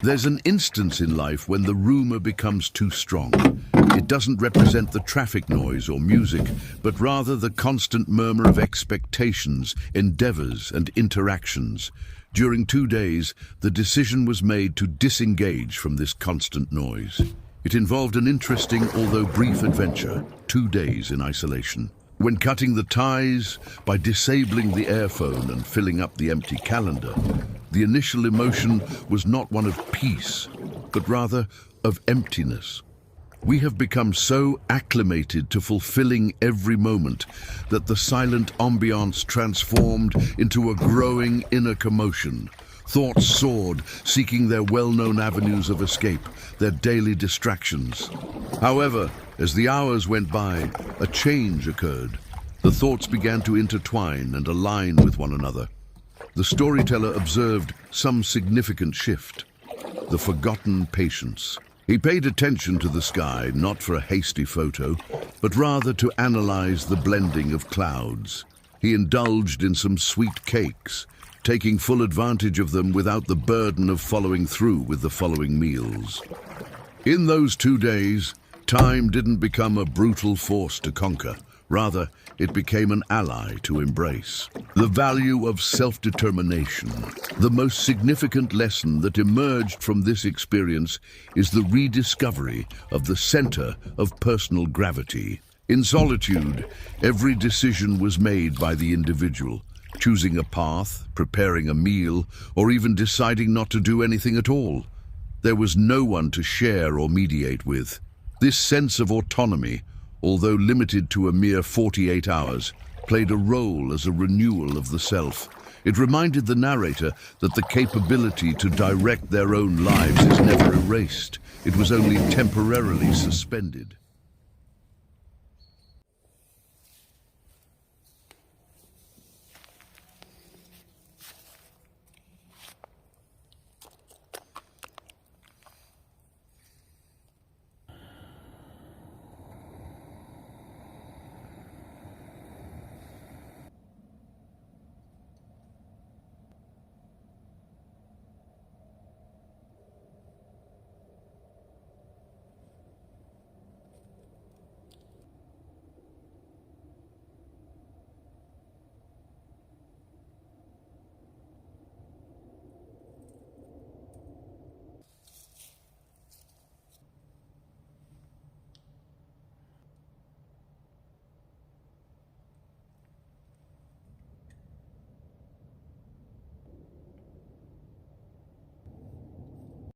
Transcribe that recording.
There's an instance in life when the rumor becomes too strong. It doesn't represent the traffic noise or music, but rather the constant murmur of expectations, endeavors, and interactions. During 2 days, the decision was made to disengage from this constant noise. It involved an interesting, although brief adventure, 2 days in isolation. When cutting the ties, by disabling the airphone and filling up the empty calendar, the initial emotion was not one of peace, but rather of emptiness. We have become so acclimated to fulfilling every moment that the silent ambiance transformed into a growing inner commotion. Thoughts soared, seeking their well-known avenues of escape, their daily distractions. However, as the hours went by, a change occurred. The thoughts began to intertwine and align with one another. The storyteller observed some significant shift: the forgotten patience. He paid attention to the sky, not for a hasty photo, but rather to analyze the blending of clouds. He indulged in some sweet cakes, taking full advantage of them without the burden of following through with the following meals. In those 2 days, time didn't become a brutal force to conquer. Rather, it became an ally to embrace. The value of self-determination. The most significant lesson that emerged from this experience is the rediscovery of the center of personal gravity. In solitude, every decision was made by the individual, choosing a path, preparing a meal, or even deciding not to do anything at all. There was no one to share or mediate with. This sense of autonomy, although limited to a mere 48 hours, played a role as a renewal of the self. It reminded the narrator that the capability to direct their own lives is never erased. It was only temporarily suspended.